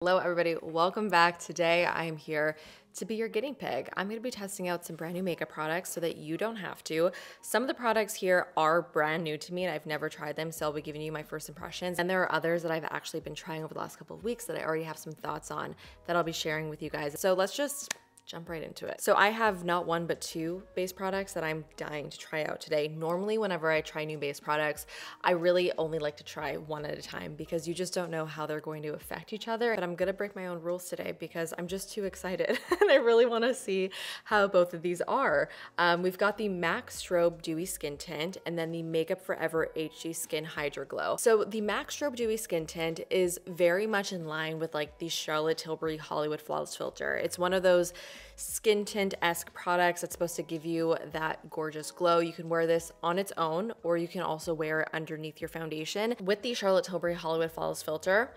Hello everybody, welcome back. Today I am here to be your guinea pig. I'm going to be testing out some brand new makeup products so that you don't have to. Some of the products here are brand new to me and I've never tried them, so I'll be giving you my first impressions. And there are others that I've actually been trying over the last couple of weeks that I already have some thoughts on that I'll be sharing with you guys. So let's just jump right into it. So I have not one but two base products that I'm dying to try out today. Normally whenever I try new base products, I really only like to try one at a time because you just don't know how they're going to affect each other. But I'm gonna break my own rules today because I'm just too excited and I really wanna see how both of these are. We've got the MAC Strobe Dewy Skin Tint and then the Makeup Forever HD Skin Hydra Glow. So the MAC Strobe Dewy Skin Tint is very much in line with like the Charlotte Tilbury Hollywood Flawless Filter. It's one of those skin tint-esque products that's supposed to give you that gorgeous glow. You can wear this on its own or you can also wear it underneath your foundation. With the Charlotte Tilbury Hollywood Flawless Filter,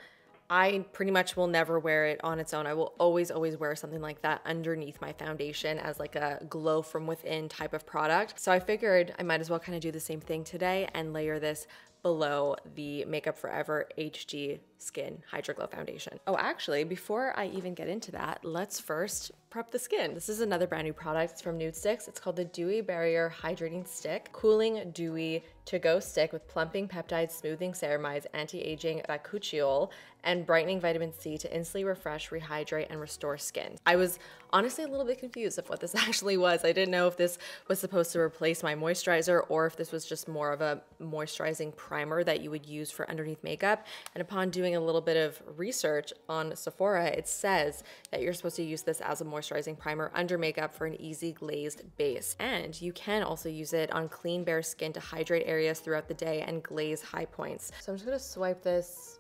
I pretty much will never wear it on its own. I will always wear something like that underneath my foundation as like a glow from within type of product. So I figured I might as well kind of do the same thing today and layer this below the Makeup Forever HD Skin Hydra Glow Foundation. Oh, actually, before I even get into that, let's first prep the skin. This is another brand new product. It's from Nude Sticks. It's called the Dewy Barrier Hydrating Stick, Cooling Dewy To-Go Stick with Plumping Peptides, Smoothing Ceramides, Anti-Aging Bakuchiol, and Brightening Vitamin C to instantly refresh, rehydrate, and restore skin. I was honestly a little bit confused of what this actually was. I didn't know if this was supposed to replace my moisturizer or if this was just more of a moisturizing primer that you would use for underneath makeup. And upon doing a little bit of research on Sephora, it says that you're supposed to use this as a moisturizing primer under makeup for an easy glazed base. And you can also use it on clean, bare skin to hydrate areas throughout the day and glaze high points. So I'm just gonna swipe this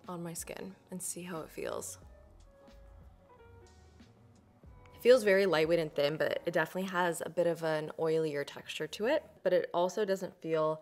on my skin and see how it feels. It feels very lightweight and thin, but it definitely has a bit of an oilier texture to it, but it also doesn't feel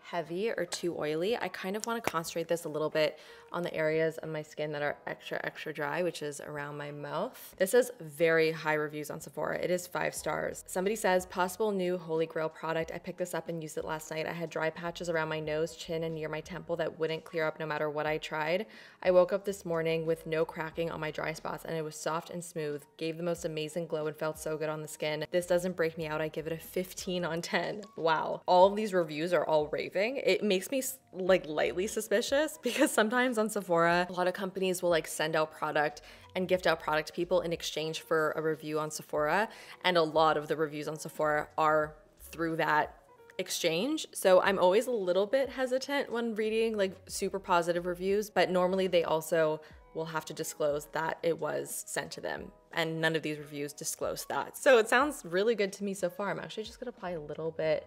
heavy or too oily. I kind of want to concentrate this a little bit on the areas of my skin that are extra dry, which is around my mouth. This has very high reviews on Sephora. It is 5 stars. Somebody says, possible new holy grail product. I picked this up and used it last night. I had dry patches around my nose, chin, and near my temple that wouldn't clear up no matter what I tried. I woke up this morning with no cracking on my dry spots and it was soft and smooth, gave the most amazing glow and felt so good on the skin. This doesn't break me out. I give it a 15 on 10. Wow. All of these reviews are all raving. It makes me like lightly suspicious because sometimes on Sephora, a lot of companies will like send out product and gift out product to people in exchange for a review on Sephora. And a lot of the reviews on Sephora are through that exchange. So I'm always a little bit hesitant when reading like super positive reviews, but normally they also will have to disclose that it was sent to them. And none of these reviews disclose that. So it sounds really good to me so far. I'm actually just gonna apply a little bit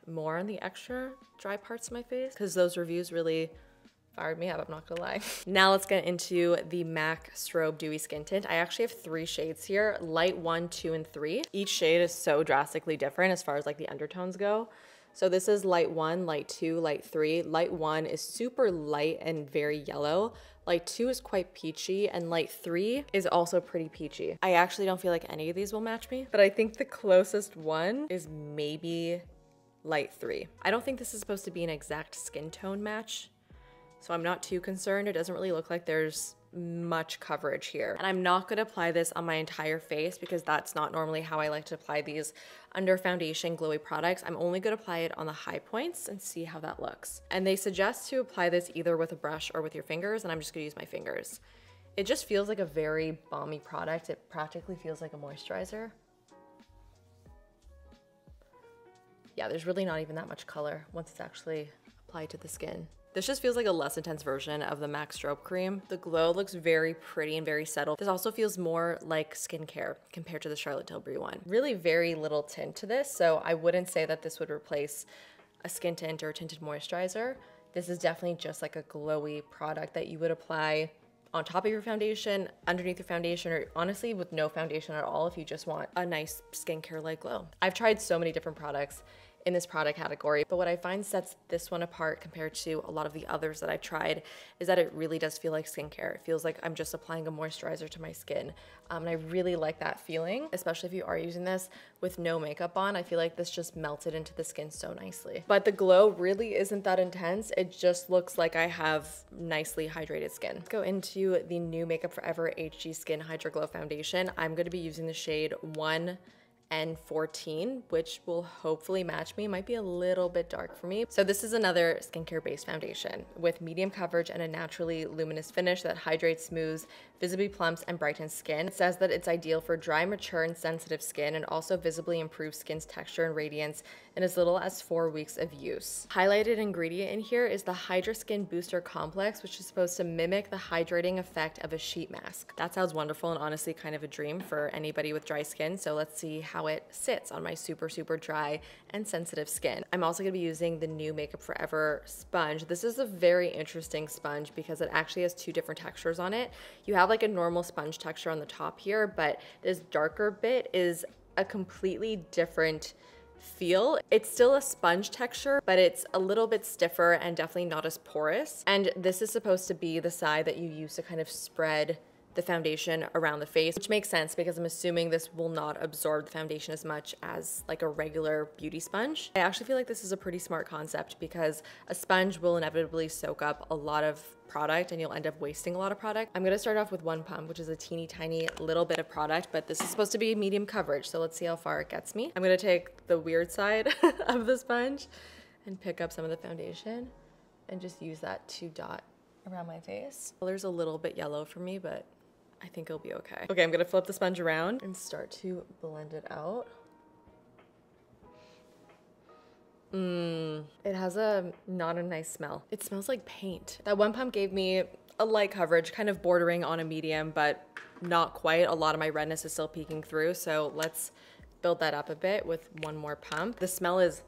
more on the extra dry parts of my face because those reviews really fired me up, I'm not gonna lie. Now let's get into the MAC Strobe Dewy Skin Tint. I actually have 3 shades here, light 1, 2, and 3. Each shade is so drastically different as far as like the undertones go. So this is light 1, light 2, light 3. Light 1 is super light and very yellow. Light 2 is quite peachy and light 3 is also pretty peachy. I actually don't feel like any of these will match me, but I think the closest one is maybe light 3. I don't think this is supposed to be an exact skin tone match, so I'm not too concerned. It doesn't really look like there's much coverage here. And I'm not gonna apply this on my entire face because that's not normally how I like to apply these under foundation glowy products. I'm only gonna apply it on the high points and see how that looks. And they suggest to apply this either with a brush or with your fingers, and I'm just gonna use my fingers. It just feels like a very balmy product. It practically feels like a moisturizer. Yeah, there's really not even that much color once it's actually applied to the skin. This just feels like a less intense version of the MAC Strobe Cream. The glow looks very pretty and very settled. This also feels more like skincare compared to the Charlotte Tilbury one. Really very little tint to this, so I wouldn't say that this would replace a skin tint or a tinted moisturizer. This is definitely just like a glowy product that you would apply on top of your foundation, underneath your foundation, or honestly with no foundation at all if you just want a nice skincare-like glow. I've tried so many different products in this product category. But what I find sets this one apart compared to a lot of the others that I've tried is that it really does feel like skincare. It feels like I'm just applying a moisturizer to my skin. And I really like that feeling, especially if you are using this with no makeup on. I feel like this just melted into the skin so nicely. But the glow really isn't that intense. It just looks like I have nicely hydrated skin. Let's go into the new Makeup Forever HG Skin Hydro Glow Foundation. I'm gonna be using the shade 1N14, which will hopefully match me. It might be a little bit dark for me. So this is another skincare based foundation with medium coverage and a naturally luminous finish that hydrates, smooths, visibly plumps, and brightens skin. It says that it's ideal for dry, mature, and sensitive skin, and also visibly improves skin's texture and radiance in as little as 4 weeks of use. Highlighted ingredient in here is the Hydra Skin Booster Complex, which is supposed to mimic the hydrating effect of a sheet mask. That sounds wonderful and honestly kind of a dream for anybody with dry skin. So let's see how it sits on my super dry and sensitive skin. I'm also gonna be using the new Makeup Forever sponge. This is a very interesting sponge because it actually has 2 different textures on it. You have like a normal sponge texture on the top here, but this darker bit is a completely different feel. It's still a sponge texture, but it's a little bit stiffer and definitely not as porous. And this is supposed to be the side that you use to kind of spread the foundation around the face, which makes sense because I'm assuming this will not absorb the foundation as much as like a regular beauty sponge. I actually feel like this is a pretty smart concept because a sponge will inevitably soak up a lot of product and you'll end up wasting a lot of product. I'm gonna start off with one pump, which is a teeny tiny little bit of product, but this is supposed to be medium coverage, so let's see how far it gets me. I'm gonna take the weird side of the sponge and pick up some of the foundation and just use that to dot around my face. The color's a little bit yellow for me, but I think it'll be okay. Okay, I'm gonna flip the sponge around and start to blend it out. It has not a nice smell. It smells like paint. That one pump gave me a light coverage, kind of bordering on a medium, but not quite. A lot of my redness is still peeking through, so let's build that up a bit with one more pump. The smell is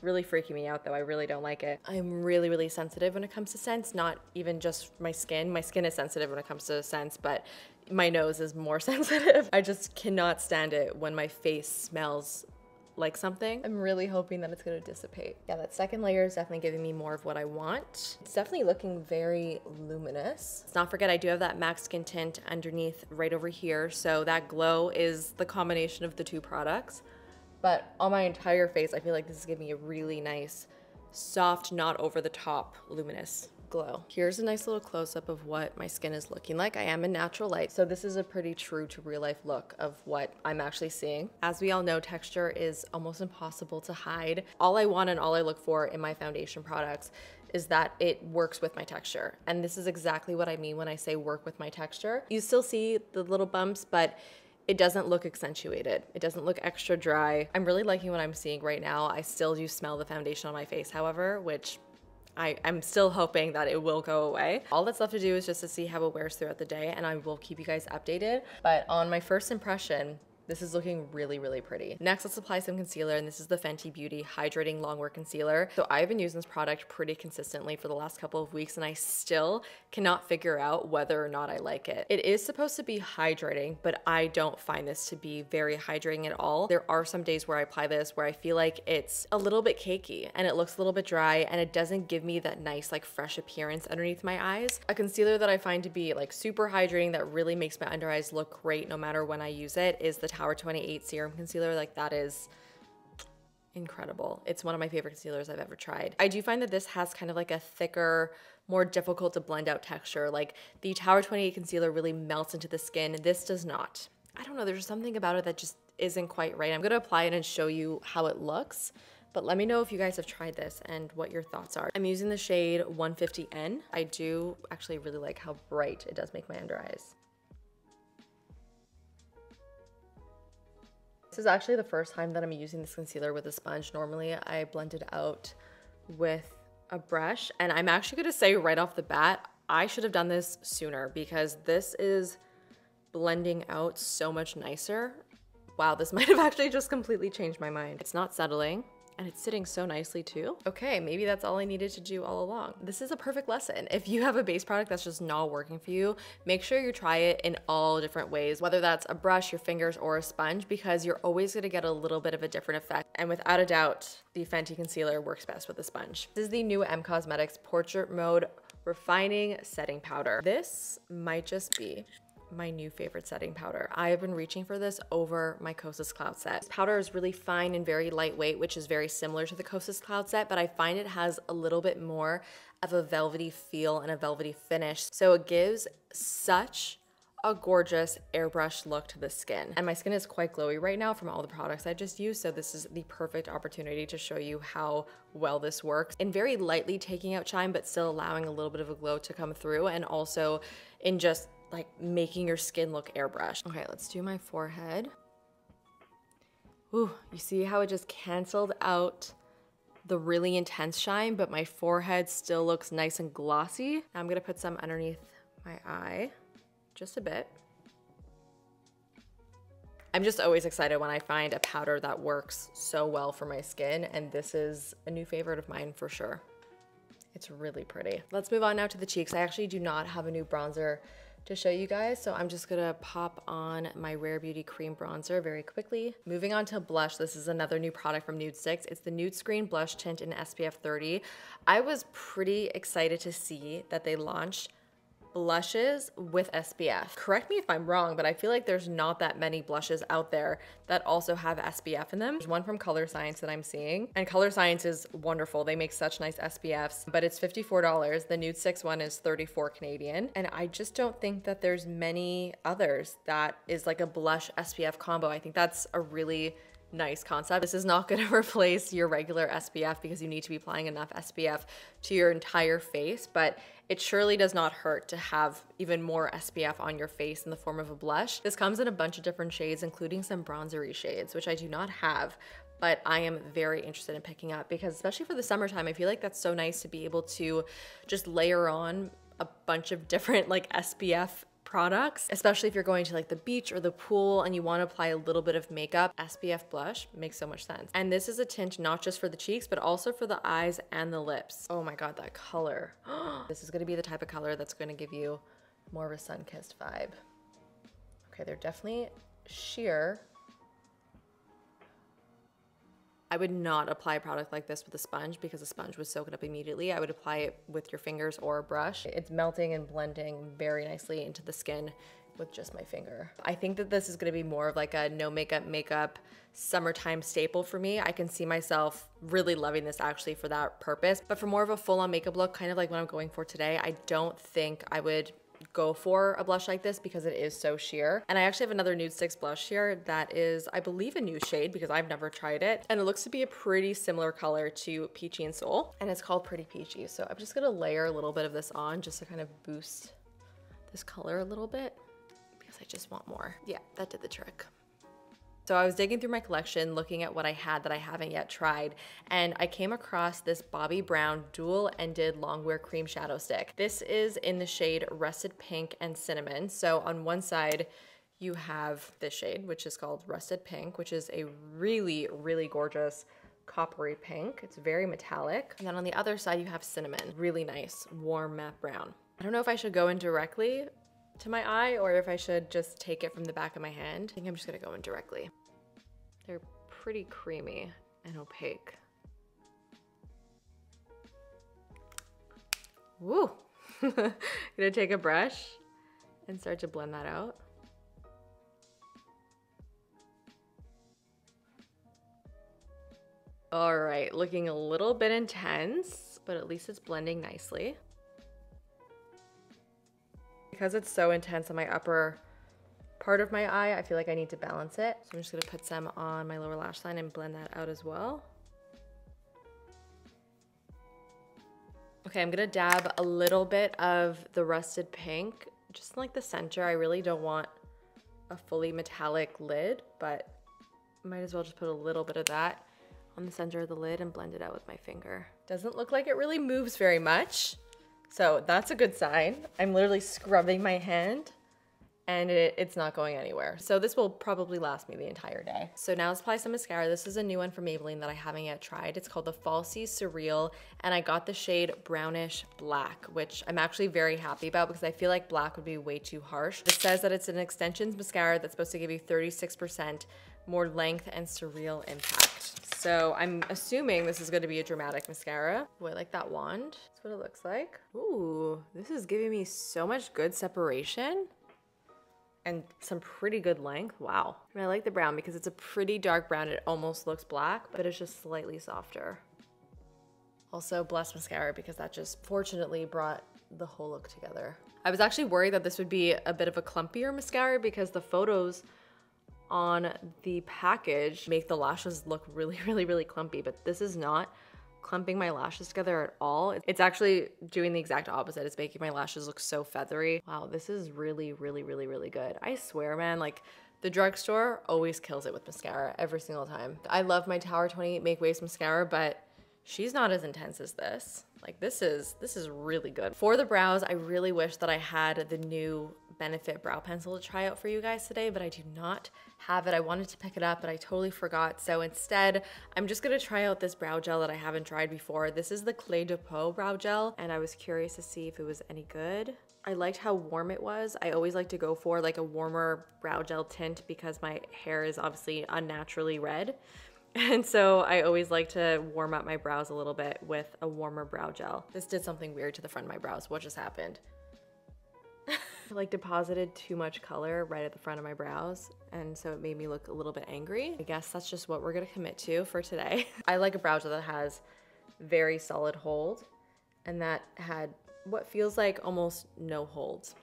really freaking me out though. I really don't like it. I'm really sensitive when it comes to scents, not even just my skin. My skin is sensitive when it comes to scents, but my nose is more sensitive. I just cannot stand it when my face smells like something. I'm really hoping that it's gonna dissipate. Yeah, that second layer is definitely giving me more of what I want. It's definitely looking very luminous. Let's not forget I do have that MAC Skin tint underneath right over here, so that glow is the combination of the 2 products. But on my entire face, I feel like this is giving me a really nice, soft, not over the top, luminous glow. Here's a nice little close-up of what my skin is looking like. I am in natural light, so this is a pretty true to real life look of what I'm actually seeing. As we all know, texture is almost impossible to hide. All I want and all I look for in my foundation products is that it works with my texture. And this is exactly what I mean when I say work with my texture. You still see the little bumps, but it doesn't look accentuated. It doesn't look extra dry. I'm really liking what I'm seeing right now. I still do smell the foundation on my face, however, which I'm still hoping that it will go away. All that's left to do is just to see how it wears throughout the day, and I will keep you guys updated. But on my first impression, this is looking really pretty. Next, let's apply some concealer, and this is the Fenty Beauty Hydrating Longwear Concealer. So I've been using this product pretty consistently for the last couple of weeks, and I still cannot figure out whether or not I like it. It is supposed to be hydrating, but I don't find this to be very hydrating at all. There are some days where I apply this where I feel like it's a little bit cakey, and it looks a little bit dry, and it doesn't give me that nice, like, fresh appearance underneath my eyes. A concealer that I find to be, like, super hydrating that really makes my under eyes look great no matter when I use it is the Tower 28 Serum Concealer. Like, that is incredible. It's one of my favorite concealers I've ever tried. I do find that this has kind of like a thicker, more difficult to blend out texture. Like, the Tower 28 concealer really melts into the skin. This does not. I don't know, there's something about it that just isn't quite right. I'm gonna apply it and show you how it looks, but let me know if you guys have tried this and what your thoughts are. I'm using the shade 150N. I do actually really like how bright it does make my under eyes. This is actually the first time that I'm using this concealer with a sponge. Normally I blend it out with a brush, and I'm actually gonna say right off the bat, I should have done this sooner because this is blending out so much nicer. Wow, this might have actually just completely changed my mind. It's not settling. And it's sitting so nicely too. Okay, maybe that's all I needed to do all along. This is a perfect lesson. If you have a base product that's just not working for you, make sure you try it in all different ways, whether that's a brush, your fingers, or a sponge, because you're always gonna get a little bit of a different effect. And without a doubt, the Fenty concealer works best with a sponge. This is the new M Cosmetics Portrait Mode Refining Setting Powder. This might just be my new favorite setting powder. I have been reaching for this over my Kosas Cloud Set. This powder is really fine and very lightweight, which is very similar to the Kosas Cloud Set, but I find it has a little bit more of a velvety feel and a velvety finish. So it gives such a gorgeous airbrush look to the skin. And my skin is quite glowy right now from all the products I just used, so this is the perfect opportunity to show you how well this works. In very lightly taking out shine, but still allowing a little bit of a glow to come through, and also in just like making your skin look airbrushed. Okay, let's do my forehead. Ooh, you see how it just canceled out the really intense shine, but my forehead still looks nice and glossy. Now I'm gonna put some underneath my eye, just a bit. I'm just always excited when I find a powder that works so well for my skin, and this is a new favorite of mine for sure. It's really pretty. Let's move on now to the cheeks. I actually do not have a new bronzer to show you guys, so I'm just gonna pop on my Rare Beauty cream bronzer very quickly. Moving on to blush, this is another new product from Nude Sticks. It's the Nude Screen Blush Tint in SPF 30. I was pretty excited to see that they launched blushes with SPF. Correct me if I'm wrong, but I feel like there's not that many blushes out there that also have SPF in them. There's one from Color Science that I'm seeing, and Color Science is wonderful. They make such nice SPFs, but it's $54. The Nude Sticks one is 34 Canadian, and I just don't think that there's many others that is like a blush SPF combo. I think that's a really nice concept. This is not going to replace your regular SPF because you need to be applying enough SPF to your entire face, but it surely does not hurt to have even more SPF on your face in the form of a blush. This comes in a bunch of different shades, including some bronzery shades, which I do not have, but I am very interested in picking up because especially for the summertime, I feel like that's so nice to be able to just layer on a bunch of different like SPF products, especially if you're going to like the beach or the pool and you want to apply a little bit of makeup. SPF blush makes so much sense. And this is a tint not just for the cheeks, but also for the eyes and the lips. Oh my God, that color. This is going to be the type of color that's going to give you more of a sun-kissed vibe. Okay, they're definitely sheer. I would not apply a product like this with a sponge because a sponge would soak it up immediately. I would apply it with your fingers or a brush. It's melting and blending very nicely into the skin with just my finger. I think that this is gonna be more of like a no makeup summertime staple for me. I can see myself really loving this actually for that purpose, but for more of a full-on makeup look, kind of like what I'm going for today, I don't think I would go for a blush like this because it is so sheer. And I actually have another Nude Sticks blush here that is, I believe, a new shade because I've never tried it. And it looks to be a pretty similar color to Peachy and Soul. And it's called Pretty Peachy. So I'm just gonna layer a little bit of this on just to kind of boost this color a little bit because I just want more. Yeah, that did the trick. So I was digging through my collection, looking at what I had that I haven't yet tried, and I came across this Bobbi Brown dual-ended longwear cream shadow stick. This is in the shade Rusted Pink and Cinnamon. So on one side, you have this shade, which is called Rusted Pink, which is a really, really gorgeous coppery pink. It's very metallic. And then on the other side, you have Cinnamon, really nice, warm matte brown. I don't know if I should go in directly to my eye or if I should just take it from the back of my hand. I think I'm just gonna go in directly. They're pretty creamy and opaque. Woo! Gonna take a brush and start to blend that out. All right, looking a little bit intense, but at least it's blending nicely. Because it's so intense on my upper part of my eye, I feel like I need to balance it. So I'm just gonna put some on my lower lash line and blend that out as well. Okay, I'm gonna dab a little bit of the Rusted Pink, just in like the center. I really don't want a fully metallic lid, but might as well just put a little bit of that on the center of the lid and blend it out with my finger. Doesn't look like it really moves very much. So that's a good sign. I'm literally scrubbing my hand and it's not going anywhere. So this will probably last me the entire day. So now let's apply some mascara. This is a new one from Maybelline that I haven't yet tried. It's called the Falsies Surreal, and I got the shade Brownish Black, which I'm actually very happy about because I feel like black would be way too harsh. It says that it's an extensions mascara that's supposed to give you 36% more length and surreal impact. So I'm assuming this is gonna be a dramatic mascara. Ooh, I like that wand. That's what it looks like. Ooh, this is giving me so much good separation and some pretty good length. Wow. And I like the brown because it's a pretty dark brown. It almost looks black, but it's just slightly softer. Also, blessed mascara because that just fortunately brought the whole look together. I was actually worried that this would be a bit of a clumpier mascara because the photos on the package make the lashes look really, really, really clumpy, but this is not clumping my lashes together at all. It's actually doing the exact opposite. It's making my lashes look so feathery. Wow, this is really, really, really, really good. I swear, man, like the drugstore always kills it with mascara every single time. I love my Tower 28 Make Waves mascara, but she's not as intense as this. Like this is really good. For the brows, I really wish that I had the new Benefit brow pencil to try out for you guys today, but I do not have it. I wanted to pick it up, but I totally forgot. So instead, I'm just gonna try out this brow gel that I haven't tried before. This is the Clé de Peau brow gel, and I was curious to see if it was any good. I liked how warm it was. I always like to go for like a warmer brow gel tint because my hair is obviously unnaturally red. And so I always like to warm up my brows a little bit with a warmer brow gel. This did something weird to the front of my brows. What just happened? I like deposited too much color right at the front of my brows, and so it made me look a little bit angry. I guess that's just what we're gonna commit to for today. I like a brow gel that has very solid hold and that had what feels like almost no holds.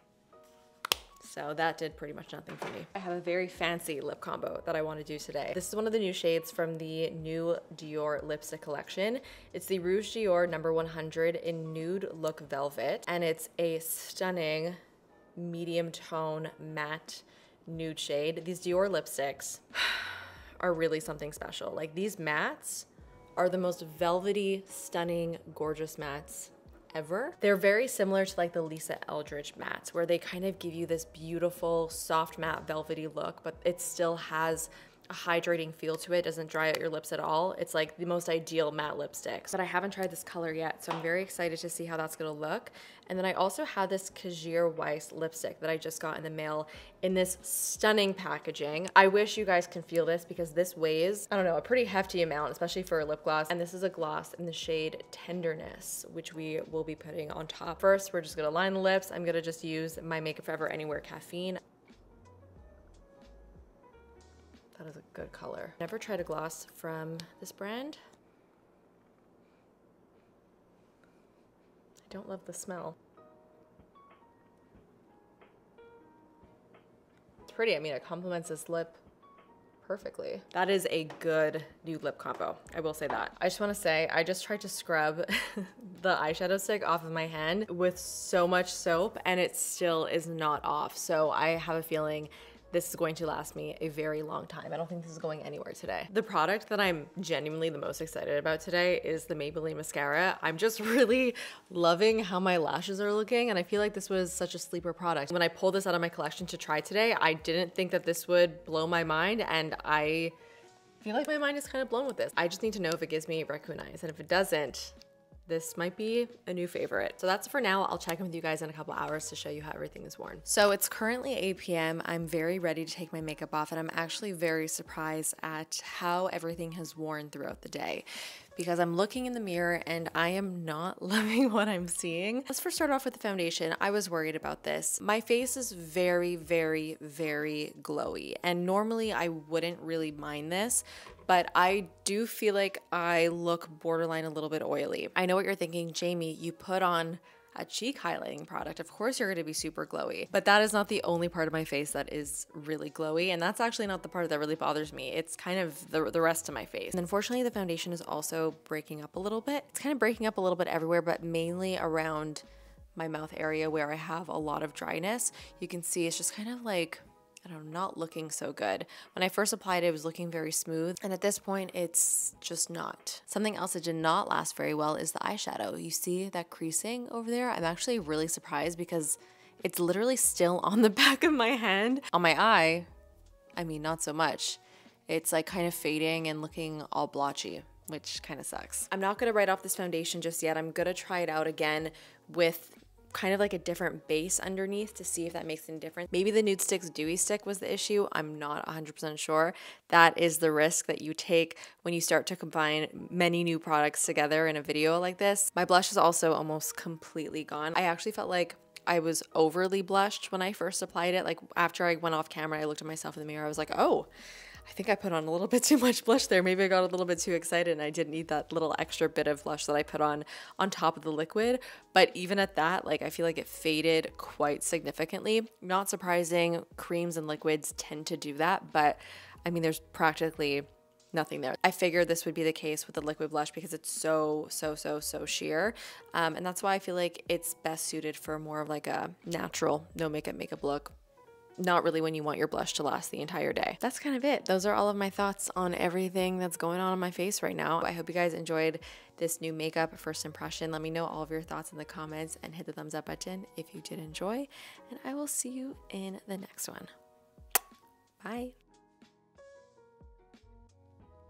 So that did pretty much nothing for me. I have a very fancy lip combo that I want to do today. This is one of the new shades from the new Dior lipstick collection. It's the Rouge Dior No. 100 in Nude Look Velvet, and it's a stunning medium tone matte nude shade. These Dior lipsticks are really something special. Like these mattes are the most velvety, stunning, gorgeous mattes ever. They're very similar to like the Lisa Eldridge mattes, where they kind of give you this beautiful, soft matte, velvety look, but it still has a hydrating feel to it. Doesn't dry out your lips at all. It's like the most ideal matte lipstick. But I haven't tried this color yet, so I'm very excited to see how that's gonna look. And then I also have this Kajir Weiss lipstick that I just got in the mail in this stunning packaging. I wish you guys can feel this because this weighs, I don't know, a pretty hefty amount, especially for a lip gloss. And this is a gloss in the shade Tenderness, which we will be putting on top. First, we're just gonna line the lips. I'm gonna just use my Makeup Forever Anywhere Caffeine. That is a good color. Never tried a gloss from this brand. I don't love the smell. It's pretty. I mean, it complements this lip perfectly. That is a good new lip combo. I will say that. I just want to say, I just tried to scrub the eyeshadow stick off of my hand with so much soap and it still is not off. So I have a feeling this is going to last me a very long time. I don't think this is going anywhere today. The product that I'm genuinely the most excited about today is the Maybelline mascara. I'm just really loving how my lashes are looking, and I feel like this was such a sleeper product. When I pulled this out of my collection to try today, I didn't think that this would blow my mind, and I feel like my mind is kind of blown with this. I just need to know if it gives me raccoon eyes, and if it doesn't, this might be a new favorite. So that's for now. I'll check in with you guys in a couple hours to show you how everything is worn. So it's currently 8 p.m. I'm very ready to take my makeup off, and I'm actually very surprised at how everything has worn throughout the day, because I'm looking in the mirror and I am not loving what I'm seeing. Let's first start off with the foundation. I was worried about this. My face is very, very, very glowy, and normally I wouldn't really mind this, but I do feel like I look borderline a little bit oily. I know what you're thinking, Jamie, you put on a cheek highlighting product. Of course you're gonna be super glowy, but that is not the only part of my face that is really glowy, and that's actually not the part that really bothers me. It's kind of the rest of my face. And unfortunately, the foundation is also breaking up a little bit. It's kind of breaking up a little bit everywhere, but mainly around my mouth area where I have a lot of dryness. You can see it's just kind of like, I don't know, not looking so good. When I first applied it, it was looking very smooth, and at this point, it's just not. Something else that did not last very well is the eyeshadow. You see that creasing over there? I'm actually really surprised because It's literally still on the back of my hand. On my eye, I mean, not so much. It's like kind of fading and looking all blotchy, which kind of sucks. I'm not gonna write off this foundation just yet. I'm gonna try it out again with kind of like a different base underneath to see if that makes any difference. Maybe the Nude Sticks Dewy Stick was the issue. I'm not 100% sure. That is the risk that you take when you start to combine many new products together in a video like this. My blush is also almost completely gone. I actually felt like I was overly blushed when I first applied it. Like after I went off camera, I looked at myself in the mirror. I was like, oh, I think I put on a little bit too much blush there. Maybe I got a little bit too excited and I didn't need that little extra bit of blush that I put on top of the liquid. But even at that, like I feel like it faded quite significantly. Not surprising, creams and liquids tend to do that, but I mean, there's practically nothing there. I figured this would be the case with the liquid blush because it's so sheer. And that's why I feel like it's best suited for more of like a natural, no makeup look. Not really when you want your blush to last the entire day. That's kind of it. Those are all of my thoughts on everything that's going on my face right now. I hope you guys enjoyed this new makeup first impression. Let me know all of your thoughts in the comments and hit the thumbs up button if you did enjoy. And I will see you in the next one. Bye.